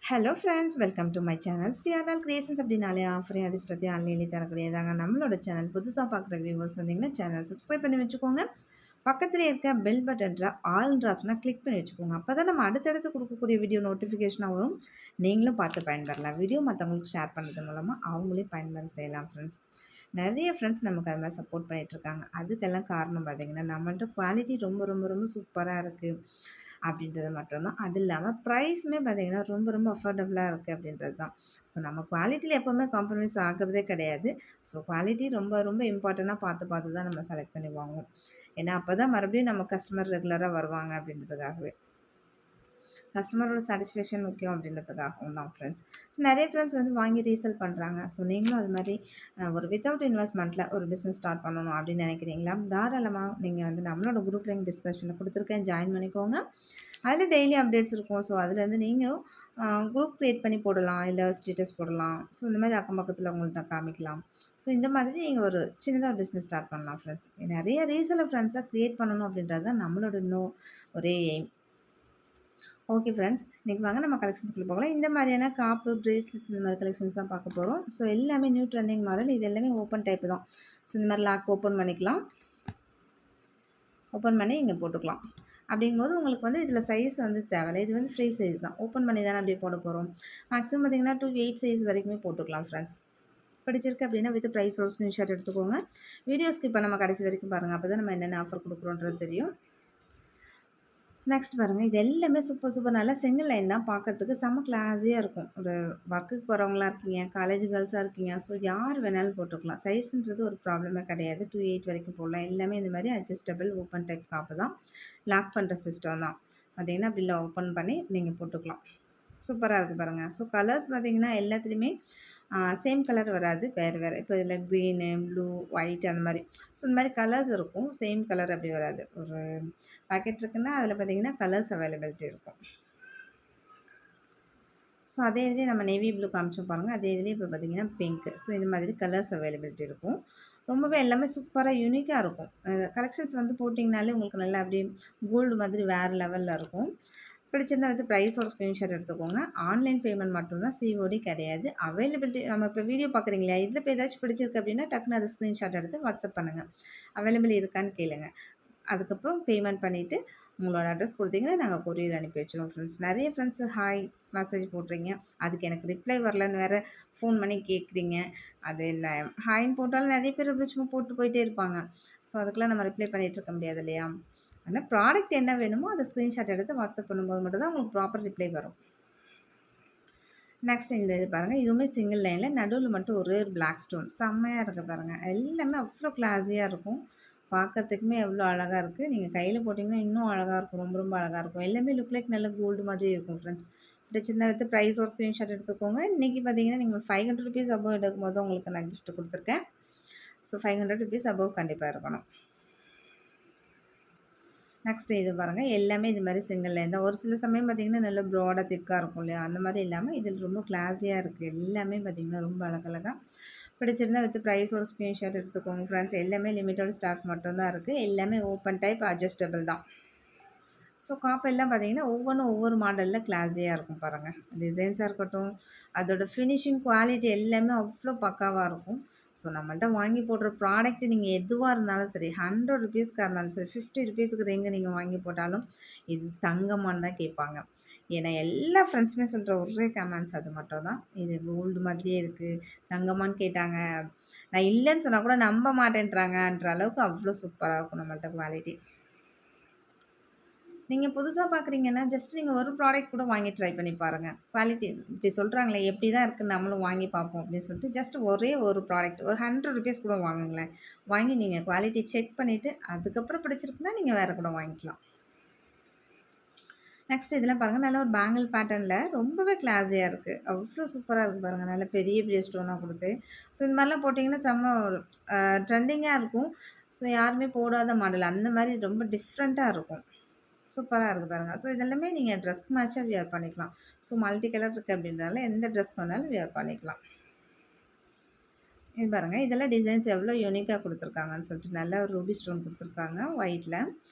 Hello friends, welcome to my channel. Sri R L creations அப்படின்னாலே ஆஃபரையும் அதிர்ஷ்டத்தையும் அள்ளி தரக்கூடியதாங்க நம்மளோட சேனல். புதுசாக பார்க்குற வியூவர்ஸ் வந்தீங்கன்னா சேனல் சப்ஸ்கிரைப் பண்ணி வச்சுக்கோங்க. பக்கத்தில் இருக்க பெல் பட்டன்ற ஆல்ன்ற ஆப்ஷனாக கிளிக் பண்ணி வச்சுக்கோங்க. அப்போ தான் நம்ம அடுத்தடுத்து கொடுக்கக்கூடிய வீடியோ நோட்டிஃபிகேஷனாக வரும். நீங்களும் பார்த்து பயன்பெறலாம். வீடியோ மற்றவங்களுக்கு ஷேர் பண்ணுறது மூலமாக அவங்களையும் பயன்பெற செய்யலாம் ஃப்ரெண்ட்ஸ். நிறைய ஃப்ரெண்ட்ஸ் நமக்கு அது மாதிரி சப்போர்ட் பண்ணிகிட்ருக்காங்க. அதுக்கெல்லாம் காரணம் பார்த்திங்கன்னா நம்மள்ட்ட குவாலிட்டி ரொம்ப ரொம்ப ரொம்ப சூப்பராக இருக்குது அப்படின்றது மட்டும்தான். அது இல்லாமல் ப்ரைஸுமே பார்த்திங்கன்னா ரொம்ப ரொம்ப அஃபோர்டபுளாக இருக்குது அப்படின்றது தான். ஸோ நம்ம குவாலிட்டியில் எப்போவுமே காம்ப்ரமைஸ் ஆகிறதே கிடையாது. ஸோ குவாலிட்டி ரொம்ப ரொம்ப இம்பார்ட்டண்ட்டாக பார்த்து பார்த்து தான் நம்ம செலக்ட் பண்ணி வாங்குவோம். ஏன்னா அப்போ தான் மறுபடியும் நம்ம கஸ்டமர் ரெகுலராக வருவாங்க அப்படின்றதுக்காகவே. கஸ்டமரோட சாட்டிஸ்ஃபேக்ஷன் முக்கியம் அப்படின்றதுக்காகவும் தான் ஃப்ரெண்ட்ஸ். ஸோ நிறைய ஃப்ரெண்ட்ஸ் வந்து வாங்கி ரீசேல் பண்ணுறாங்க. ஸோ நீங்களும் அது மாதிரி ஒரு வித்தவுட் இன்வெஸ்ட்மெண்ட்டில் ஒரு பிஸ்னஸ் ஸ்டார்ட் பண்ணணும் அப்படின்னு நினைக்கிறீங்களா? தாராளமாக நீங்கள் வந்து நம்மளோட குரூப் லிங்க் டிஸ்கஷனில் கொடுத்துருக்கேன், ஜாயின் பண்ணிக்கோங்க. அதில் டெய்லி அப்டேட்ஸ் இருக்கும். ஸோ அதுலேருந்து நீங்களும் குரூப் க்ரியேட் பண்ணி போடலாம், இல்லை ஸ்டேட்டஸ் போடலாம். ஸோ இந்த மாதிரி அக்கம் பக்கத்தில் உங்கள்கிட்ட காமிக்கலாம். ஸோ இந்த மாதிரி நீங்கள் ஒரு சின்னதாக ஒரு பிஸ்னஸ் ஸ்டார்ட் பண்ணலாம் ஃப்ரெண்ட்ஸ். நிறைய ரீசேலர் ஃப்ரெண்ட்ஸாக க்ரியேட் பண்ணணும் அப்படின்றது தான் நம்மளோட இன்னும் ஒரே எய்ம். ஓகே ஃப்ரெண்ட்ஸ், இன்றைக்கி வாங்க நம்ம கலெக்ஷன்ஸ்குள்ளே போகலாம். இந்த மாதிரியான காப்பு, பிரேஸ்லெட்ஸ் இந்த மாதிரி கலெக்ஷன்ஸ் தான் பார்க்க போகிறோம். ஸோ எல்லாமே நியூ ட்ரெண்டிங் மாடல். இது எல்லாமே ஓப்பன் டைப்பு தான். ஸோ இந்த மாதிரி லாக் ஓப்பன் பண்ணிக்கலாம். ஓப்பன் பண்ணி இங்கே போட்டுக்கலாம். அப்படிங்கும்போது உங்களுக்கு வந்து இதில் சைஸ் வந்து தேவையில்லை. இது வந்து ஃப்ரீ சைஸ் தான். ஓப்பன் பண்ணி தானே அப்படியே போட போகிறோம். மேக்ஸிமம் பார்த்திங்கன்னா 2 8 சைஸ் வரைக்குமே போட்டுக்கலாம் ஃப்ரெண்ட்ஸ். பிடிச்சிருக்கு அப்படின்னா வித் ப்ரைஸோட ஸ்க்ரீன்ஷாட் எடுத்துக்கோங்க. வீடியோ ஸ்கிப் நம்ம கடைசி வரைக்கும் பாருங்கள். அப்போ தான் நம்ம என்னென்ன ஆஃபர் கொடுக்குறோன்றது தெரியும். நெக்ஸ்ட் பாருங்கள், இது எல்லாமே சூப்பர் சூப்பர் நல்லா சிங்கிள் லைன் தான். பார்க்குறதுக்கு செம்ம கிளாஸியாக இருக்கும். ஒரு ஒர்க்குக்கு போகிறவங்களா இருக்கீங்க, காலேஜ் கேர்ள்ஸாக இருக்கீங்க, ஸோ யார் வேணாலும் போட்டுக்கலாம். சைஸுன்றது ஒரு ப்ராப்ளமே கிடையாது. 2 8 வரைக்கும் போடலாம். எல்லாமே இந்த மாதிரி அட்ஜஸ்டபிள் ஓப்பன் டைப் காப்பு தான். லாக் பண்ணுற சிஸ்டம் தான். பார்த்தீங்கன்னா அப்படி ஓப்பன் பண்ணி நீங்கள் போட்டுக்கலாம். சூப்பராக இருக்குது பாருங்கள். ஸோ கலர்ஸ் பார்த்திங்கன்னா எல்லாத்துலேயுமே சேம் கலர் வராது, வேறு வேறு. இப்போ இதில் க்ரீனு, ப்ளூ, ஒயிட் அந்த மாதிரி. ஸோ இந்த மாதிரி கலர்ஸ் இருக்கும். சேம் கலர் அப்படி வராது. ஒரு பாக்கெட் இருக்குன்னா அதில் பார்த்திங்கன்னா கலர்ஸ் அவைலபிலிட்டி இருக்கும். ஸோ அதே இதுலேயே நம்ம நேவி ப்ளூ காமிச்சோம் பாருங்கள். அதே இதுலேயே இப்போ பார்த்திங்கன்னா பிங்க்கு. ஸோ இந்த மாதிரி கலர்ஸ் அவைலபிலிட்டி இருக்கும். ரொம்பவே எல்லாமே சூப்பராக யூனிக்காக இருக்கும். கலெக்ஷன்ஸ் வந்து போட்டிங்கனாலே உங்களுக்கு நல்லா அப்படியே கோல்டு மாதிரி வேறு லெவலில் இருக்கும். பிடிச்சிருந்தா வந்து ப்ரைஸோட ஸ்க்ரீன்ஷாட் எடுத்துக்கோங்க. ஆன்லைன் பேமெண்ட் மட்டும்தான், சிஓடி கிடையாது. அவைலபிலிட்டி நம்ம இப்போ வீடியோ பார்க்குறீங்களா, இதில் இப்போ ஏதாச்சும் பிடிச்சிருக்கு அப்படின்னா டக்குன்னு அதை ஸ்க்ரீன்ஷாட் எடுத்து வாட்ஸ்அப் பண்ணுங்கள். அவைலபிள் இருக்கான்னு கேளுங்க. அதுக்கப்புறம் பேமெண்ட் பண்ணிவிட்டு உங்களோட அட்ரஸ் கொடுத்தீங்கன்னா நாங்கள் கொரியர் அனுப்பி வச்சுருவோம் ஃப்ரெண்ட்ஸ். நிறைய ஃப்ரெண்ட்ஸு ஹாய் மெசேஜ் போடுறீங்க. அதுக்கு எனக்கு ரிப்ளை வரலன்னு வேறு ஃபோன் பண்ணி கேட்குறீங்க. அது இல்லை, ஹாய்ன்னு போட்டாலும் நிறைய பேர் அப்படி சும்மா போட்டு போயிட்டே இருப்பாங்க. ஸோ அதுக்கெலாம் நம்ம ரிப்ளை பண்ணிகிட்டு இருக்க முடியாது இல்லையா? ஆனால் ப்ராடக்ட் என்ன வேணுமோ அதை ஸ்க்ரீன்ஷாட் எடுத்து வாட்ஸ்அப் பண்ணும்போது மட்டும் தான் உங்களுக்கு ப்ராப்பர் ரிப்ளை வரும். நெக்ஸ்ட் இந்த இது பாருங்கள், இதுவுமே சிங்கிள் லைனில் நடுவில் மட்டும் ஒரே ஒரு பிளாக் ஸ்டோன் செம்மையாக இருக்குது பாருங்கள். எல்லாமே அவ்வளோ கிளாஸியாக இருக்கும். பார்க்கறதுக்குமே எவ்வளோ அழகாக இருக்குது. நீங்கள் கையில் போட்டிங்கன்னா இன்னும் அழகாக இருக்கும். ரொம்ப ரொம்ப அழகாக இருக்கும். எல்லாமே லுக் லைக் நல்ல கோல்டு மாதிரி இருக்கும் ஃப்ரெண்ட்ஸ். பிடிச்சிருந்தா எடுத்து ப்ரைஸோட ஸ்க்ரீன்ஷாட் எடுத்துக்கோங்க. இன்றைக்கி பார்த்தீங்கன்னா நீங்கள் 500 ருபீஸ் அபோவ் எடுக்கும்போது உங்களுக்கு நான் கிஃப்ட் கொடுத்துருக்கேன். ஸோ 500 ருபீஸ் அபோவ் கண்டிப்பாக இருக்கணும். நெக்ஸ்ட் இது பாருங்கள், எல்லாமே இது மாதிரி சிங்கிள் லைன் தான். ஒரு சில சமயம் பார்த்திங்கன்னா நல்ல ப்ராடாக திக்காக இருக்கும் இல்லையா? அந்த மாதிரி இல்லாமல் இதில் ரொம்ப கிளாஸியாக இருக்குது. எல்லாமே பார்த்திங்கன்னா ரொம்ப அழகழகாக. பிடிச்சிருந்தா வித் ப்ரைஸோட ஸ்க்ரீன்ஷாட் எடுத்துக்கோங்க ஃப்ரெண்ட்ஸ். எல்லாமே லிமிட்டோட ஸ்டாக் மட்டும் தான் இருக்குது. எல்லாமே ஓப்பன் டைப் அட்ஜஸ்டபிள் தான். ஸோ காப்பெல்லாம் பார்த்தீங்கன்னா ஒவ்வொன்றும் ஒவ்வொரு மாடலில் கிளாஸியாக இருக்கும் பாருங்கள். டிசைன்ஸாக இருக்கட்டும், அதோட ஃபினிஷிங் குவாலிட்டி எல்லாமே அவ்வளோ பக்காவாக இருக்கும். ஸோ நம்மள்ட்ட வாங்கி போடுற ப்ராடக்ட் நீங்கள் எதுவாக இருந்தாலும் சரி, 100 ருபீஸ்க்காக இருந்தாலும் சரி, 50 ருபீஸுக்கு ரிங்கு நீங்கள் வாங்கி போட்டாலும் இது தங்கமான்னு தான் கேட்பாங்க. ஏன்னா எல்லா ஃப்ரெண்ட்ஸுமே சொல்கிற ஒரே கமெண்ட்ஸ் அது மட்டும் தான். இது கோல்டு மாதிரியே இருக்குது, தங்கமான்னு கேட்டாங்க. நான் இல்லைன்னு சொன்னால் கூட நம்ப மாட்டேன்றாங்கன்ற அளவுக்கு அவ்வளோ சூப்பராக இருக்கும் நம்மள்ட்ட குவாலிட்டி. நீங்கள் புதுசாக பார்க்குறீங்கன்னா, ஜஸ்ட் நீங்கள் ஒரு ப்ராடக்ட் கூட வாங்கி ட்ரை பண்ணி பாருங்கள். குவாலிட்டி இப்படி சொல்கிறாங்களே எப்படி தான் இருக்குன்னு நம்மளும் வாங்கி பார்ப்போம் அப்படின்னு சொல்லிட்டு ஜஸ்ட் ஒரே ஒரு ப்ராடக்ட் ஒரு 100 ருபீஸ் கூட வாங்குங்களேன். வாங்கி நீங்கள் குவாலிட்டி செக் பண்ணிவிட்டு அதுக்கப்புறம் பிடிச்சிருக்குன்னா நீங்கள் வேறு கூட வாங்கிக்கலாம். நெக்ஸ்ட் இதெல்லாம் பாருங்கள், நல்ல ஒரு பேங்கிள் பேட்டர்னில் ரொம்பவே கிளாஸியாக இருக்குது. அவ்வளோ சூப்பராக இருக்குது பாருங்கள். நல்ல பெரிய பெரிய ஸ்டோனாக கொடுத்து. ஸோ இந்த மாதிரிலாம் போட்டிங்கன்னா செம்ம ஒரு ட்ரெண்டிங்காக இருக்கும். ஸோ யாருமே போடாத மாடல் அந்த மாதிரி ரொம்ப டிஃப்ரெண்ட்டாக இருக்கும். சூப்பராக இருக்குது பாருங்கள். ஸோ இதெல்லாமே நீங்கள் ட்ரெஸ்க்கு மேட்சாக வியர் பண்ணிக்கலாம். ஸோ மல்டி கலர் இருக்குது அப்படின்றதால எந்த ட்ரெஸ் வேணாலும் வியர் பண்ணிக்கலாம். இது பாருங்கள், இதெல்லாம் டிசைன்ஸ் எவ்வளோ யூனிக்காக கொடுத்துருக்காங்கன்னு சொல்லிட்டு நல்ல ஒரு ரூபி ஸ்டோன் கொடுத்துருக்காங்க ஒயிட்டில்.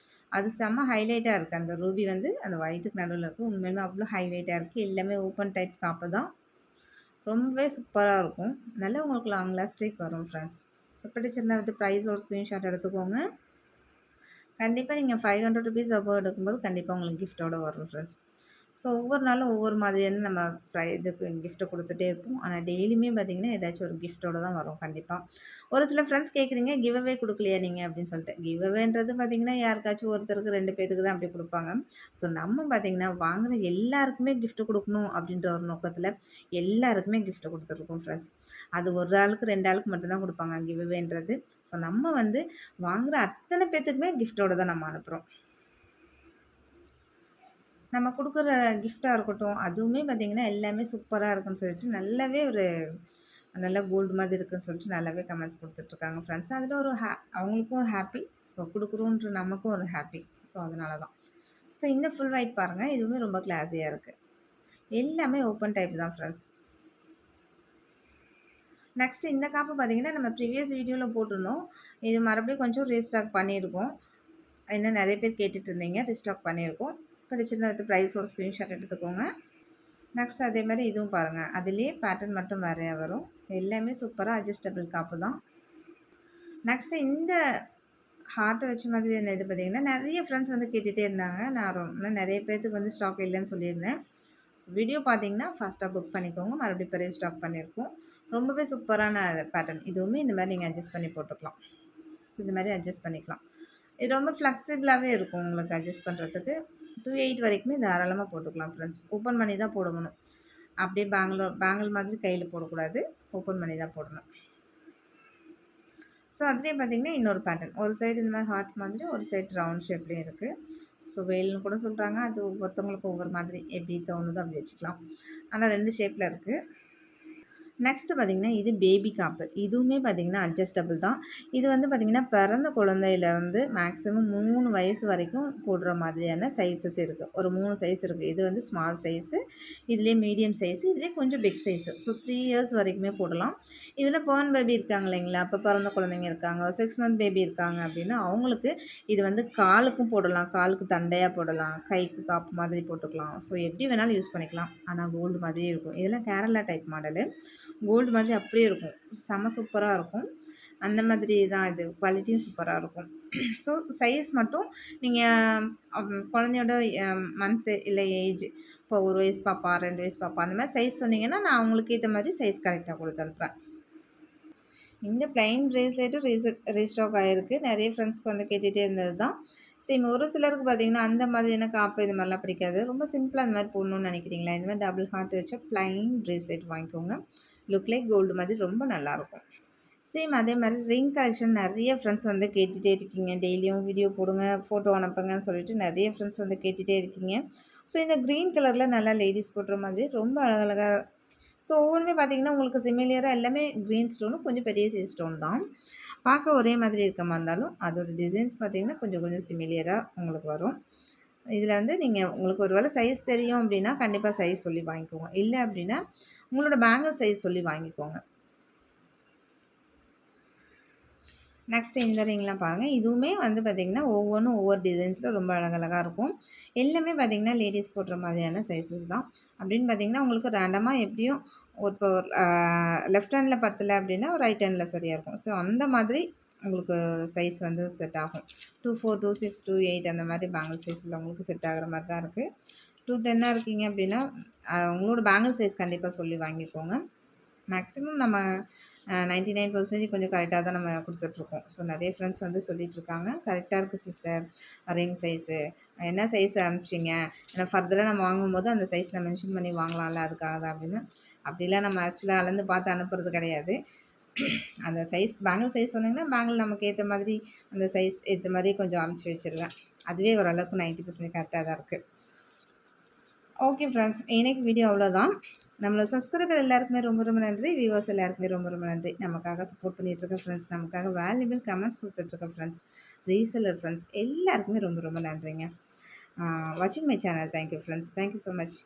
அது செம்ம ஹைலைட்டா இருக்கு. அந்த ரூபி வந்து அந்த ஒயிட்டுக்கு நடுவுல இருக்கு. உண்மையாலுமே அவ்ளோ ஹைலைட்டா இருக்கு. எல்லாமே ஓப்பன் டைப் காப்பு தான். ரொம்பவே சூப்பரா இருக்கும். நல்லா உங்களுக்கு லாங் லாஸ்டிக் வரும் ஃப்ரெண்ட்ஸ். ஸோ பிடிச்சிருந்தா வந்து ப்ரைஸ் ஒரு ஸ்க்ரீன்ஷாட் எடுத்துக்கோங்க. கண்டிப்பா நீங்க ₹500 அபோவ் எடுக்கும்போது கண்டிப்பா உங்களுக்கு கிஃப்ட்டோட வரும் ஃப்ரெண்ட்ஸ். ஸோ ஒவ்வொரு நாளும் ஒவ்வொரு மாதிரியான நம்ம இதுக்கு கிஃப்ட் குடுத்துட்டே இருப்போம். ஆனா டெய்லியுமே பார்த்தீங்கன்னா, ஏதாச்சும் ஒரு கிஃப்ட்டோட தான் வரும் கண்டிப்பா. ஒரு சில ஃப்ரெண்ட்ஸ் கேட்குறீங்க, கிவ் அவே குடுக்கலையா நீங்க? அப்படின்னு சொல்லிட்டு. கிவ் அவேன்றது பார்த்தீங்கன்னா, யாருக்காச்சும் ஒருத்தருக்கு 2 பேத்துக்கு தான் அப்படி குடுப்பாங்க. ஸோ நம்ம பார்த்தீங்கன்னா, வாங்குன எல்லாருக்குமே கிஃப்ட் குடுக்கணும் அப்படின்ற ஒரு நோக்கத்தில எல்லாருக்குமே கிஃப்ட் குடுத்துருக்கோம் ஃப்ரெண்ட்ஸ். அது 1 ஆளுக்கு 2 ஆளுக்கு மட்டும் தான் குடுப்பாங்க கிவ் அவேன்றது. ஸோ நம்ம வந்து வாங்குற அத்தன பேத்துக்குமே கிஃப்ட்டோட தான் நம்ம அனுப்புறோம். நம்ம குடுக்குற கிஃப்ட்டா இருக்கட்டும், அதுவுமே பார்த்தீங்கன்னா, எல்லாமே சூப்பரா இருக்குன்னு சொல்லிட்டு, நல்லாவே ஒரு நல்லா கோல்டு மாதிரி இருக்குன்னு சொல்லிட்டு நல்லாவே கமெண்ட்ஸ் குடுத்துட்ருக்காங்க ஃப்ரெண்ட்ஸ். அதில ஒரு அவங்களுக்கும் ஹேப்பி. ஸோ குடுக்குறோன்ற நமக்கும் ஒரு ஹேப்பி. ஸோ அதனால தான். ஸோ இந்த ஃபுல் ஒயிட் பாருங்க. இதுவுமே ரொம்ப கிளாஸியா இருக்கு. எல்லாமே ஓப்பன் டைப் தான் ஃப்ரெண்ட்ஸ். நெக்ஸ்ட் இந்த காப்பு பார்த்தீங்கன்னா, நம்ம ப்ரீவியஸ் வீடியோல போட்டிருந்தோம். இது மறுபடியும் கொஞ்சம் ரீஸ்டாக் பண்ணியிருக்கோம். இன்னும் நெறைய பேர் கேட்டுட்டு இருந்தீங்க. ரீஸ்டாக் பண்ணியிருக்கோம். பிடிச்சிருந்தா வித் ப்ரைஸோட ஸ்க்ரீன்ஷாட் எடுத்துக்கோங்க. நெக்ஸ்ட் அதே மாரி இதுவும் பாருங்க. அதிலேயே பேட்டர்ன் மட்டும் வேறையா வரும். எல்லாமே சூப்பரா அட்ஜஸ்டபிள் காப்பு தான். நெக்ஸ்ட் இந்த ஹார்ட் வச்ச மாதிரியான இது பார்த்தீங்கன்னா, நெறைய ஃப்ரெண்ட்ஸ் வந்து கேட்டுட்டே இருந்தாங்க. நான் நெறைய பேத்துக்கு வந்து ஸ்டாக் இல்லன்னு சொல்லியிருந்தேன். வீடியோ பார்த்தீங்கன்னா, ஃபாஸ்ட்டா புக் பண்ணிக்கோங்க. மறுபடியும் இப்ப ரீஸ்டாக் பண்ணியிருக்கோம். ரொம்பவே சூப்பரான பேட்டர்ன். இதுவுமே இந்த மாரி நீங்க அட்ஜஸ்ட் பண்ணி போட்டுக்கலாம். ஸோ இந்த மாரி அட்ஜஸ்ட் பண்ணிக்கலாம். இது ரொம்ப ஃப்ளெக்சிபிளாவே இருக்கும் உங்களுக்கு அட்ஜஸ்ட் பண்றதுக்கு. 2/8 வரைக்குமே தாராளமா போட்டுக்கலாம் ஃப்ரெண்ட்ஸ். ஓப்பன் பண்ணி தான் போடணும். அப்படியே பேங்கிள் மாதிரி கையில போடக்கூடாது. ஓப்பன் பண்ணி தான் போடணும். ஸோ அதிலேயே பார்த்தீங்கன்னா, இன்னொரு பேட்டர்ன். ஒரு சைடு இந்த மாரி ஹார்ட் மாதிரி, ஒரு சைடு ரவுண்ட் ஷேப்லயும் இருக்கு. ஸோ வேல்னு கூட சொல்றாங்க. அது ஒவ்வொருத்தவங்களுக்கு ஒவ்வொரு மாதிரி எப்படி தோணுதோ அப்படி வச்சுக்கலாம். ஆனா 2 ஷேப்ல இருக்கு. நெக்ஸ்ட் பார்த்தீங்கன்னா, இது பேபி காப்பு. இதுவுமே பார்த்தீங்கன்னா அட்ஜஸ்டபிள் தான். இது வந்து பார்த்தீங்கன்னா, பிறந்த குழந்தையிலேருந்து மேக்ஸிமம் 3 வயசு வரைக்கும் போடுற மாதிரியான சைஸஸ் இருக்கு. ஒரு 3 சைஸ் இருக்கு. இது வந்து ஸ்மால் சைஸு, இதுலேயே மீடியம் சைஸு, இதுலேயே கொஞ்சம் பிக் சைஸு. ஸோ 3 இயர்ஸ் வரைக்குமே போடலாம். இதில் பார்ன் பேபி இருக்காங்க இல்லைங்களா? அப்போ பிறந்த குழந்தைங்க இருக்காங்க. 6 மந்த் பேபி இருக்காங்க அப்படின்னா, அவங்களுக்கு இது வந்து காலுக்கும் போடலாம். காலுக்கு தண்டையா போடலாம். கைக்கு காப்பு மாதிரி போட்டுக்கலாம். ஸோ எப்படி வேணாலும் யூஸ் பண்ணிக்கலாம். ஆனா கோல்டு மாதிரியே இருக்கும். இதெல்லாம் கேரளா டைப் மாடலு. கோல்டு மாதிரி அப்படியே இருக்கும். செம்ம சூப்பரா இருக்கும். அந்த மாதிரி தான் இது. குவாலிட்டியும் சூப்பரா இருக்கும். ஸோ சைஸ் மட்டும் நீங்க குழந்தையோட மந்த்து இல்ல ஏஜ் இப்போ 1 வயசு பாப்பா, 2 வயசு பாப்பா அந்த மாரி சைஸ் சொன்னீங்கன்னா, நான் உங்களுக்கு ஏத்த மாரி சைஸ் கரெக்ட்டா குடுத்து அனுப்புறேன். இந்த பிளைன் பிரேஸ்லெட்டும் ரீஸ்டாக் ஆயிருக்கு. நெறைய ஃப்ரெண்ட்ஸ்க்கு வந்து கேட்டுட்டே இருந்தது தான். சேம் ஒரு சிலருக்கு பார்த்தீங்கன்னா, அந்த மாதிரியான காப்பு இது மாரிலாம் பிடிக்காது. ரொம்ப சிம்பிளா இந்த மாரி போடணும்னு நெனைக்கிறீங்களா? இந்த மாரி டபுள் ஹார்ட் வச்ச பிளைன் பிரேஸ்லெட் வாங்கிக்கோங்க. லுக் லைக் கோல்டு மாதிரி ரொம்ப நல்லாயிருக்கும். சேம் அதே மாரி ரிங் கலெக்ஷன் நெறைய ஃப்ரெண்ட்ஸ் வந்து கேட்டுட்டே இருக்கீங்க. டெய்லியும் வீடியோ போடுங்க, ஃபோட்டோ அனுப்புங்கன்னு சொல்லிட்டு நெறைய ஃப்ரெண்ட்ஸ் வந்து கேட்டுட்டே இருக்கீங்க. ஸோ இந்த கிரீன் கலர்ல நல்லா லேடீஸ் போடுற மாதிரி ரொம்ப அழகழகா ஸோ ஒவ்வொன்னுமே பார்த்தீங்கன்னா, உங்களுக்கு சிமிலியரா எல்லாமே கிரீன் ஸ்டோனும் கொஞ்சம் பெரிய சைஸ் ஸ்டோன் தான். பார்க்க ஒரே மாதிரி இருக்க மாரி இருந்தாலும், அதோட டிசைன்ஸ் பார்த்தீங்கன்னா, கொஞ்சம் கொஞ்சம் சிமிலியரா உங்களுக்கு வரும். இதில வந்து நீங்க உங்களுக்கு ஒரு வேள சைஸ் தெரியும் அப்டின்னா, கண்டிப்பா சைஸ் சொல்லி வாங்கிக்கோங்க. இல்ல அப்டின்னா, உங்களோட பேங்கிள் சைஸ் சொல்லி வாங்கிக்கோங்க. நெக்ஸ்ட் இந்த ரிங்லாம் பாருங்க. இதுவுமே வந்து பார்த்தீங்கன்னா, ஒவ்வொன்னும் ஒவ்வொரு டிசைன்ஸ்ல ரொம்ப அழகழகா இருக்கும். எல்லாமே பார்த்தீங்கன்னா, லேடீஸ் போடுற மாதிரியான சைஸஸ் தான். அப்படின்னு பார்த்தீங்கன்னா, உங்களுக்கு ரேண்டமா எப்படியும் ஒரு இப்போ லெஃப்ட் ஹேண்ட்ல பத்தல அப்படின்னா, ரைட் ஹேண்ட்ல சரியா இருக்கும். ஸோ அந்த மாதிரி உங்களுக்கு சைஸ் வந்து செட் ஆகும். 24, 26, 28 அந்த மாதிரி பேங்கிள் சைஸ்ல உங்களுக்கு செட் ஆகுற மாரி தான் இருக்கு. 210 இருக்கீங்க அப்படின்னா, உங்களோட பேங்கிள் சைஸ் கண்டிப்பா சொல்லி வாங்கிக்கோங்க. மேக்ஸிமம் நம்ம 99% கொஞ்சம் கரெக்ட்டா தான் நம்ம குடுத்துட்ருக்கோம். ஸோ நெறைய ஃப்ரெண்ட்ஸ் வந்து சொல்லிட்டுருக்காங்க. கரெக்ட்டா இருக்கு சிஸ்டர் ரிங் சைஸு. என்ன சைஸ் அனுப்பிச்சீங்க? ஏன்னா ஃபர்தரா நம்ம வாங்கும்போது அந்த சைஸ்ல மென்ஷன் பண்ணி வாங்கலாம்ல அதுக்காக தான் அப்படின்னு. அப்படிலாம் நம்ம ஆக்சுவலா அளந்து பார்த்து அனுப்புறது கிடையாது. அந்த சைஸ் பேங்கிள் சைஸ் சொன்னீங்கன்னா, பேங்கிள் நமக்கு ஏத்த மாதிரி அந்த சைஸ் ஏத்த மாரி கொஞ்சம் அனுப்பிச்சு வச்சுருவேன். அதுவே ஓரளவுக்கு 90% கரெக்ட்டா தான் இருக்கு. Okay friends. இன்னைக்கு வீடியோ அவ்வளோதான். நம்மளோட சப்ஸ்கிரைபர் எல்லாருக்குமே ரொம்ப ரொம்ப நன்றி. வியூவர்ஸ் எல்லாருக்குமே ரொம்ப ரொம்ப நன்றி. நமக்காக சப்போர்ட் பண்ணிட்டுருக்க ஃப்ரெண்ட்ஸ், நமக்காக வேல்யூபிள் கமெண்ட்ஸ் குடுத்துட்ருக்க ஃப்ரெண்ட்ஸ், ரீசெல்லர் ஃப்ரெண்ட்ஸ் எல்லாருக்குமே ரொம்ப ரொம்ப நன்றிங்க. வாட்சிங் my channel. Thank you friends. Thank you so much.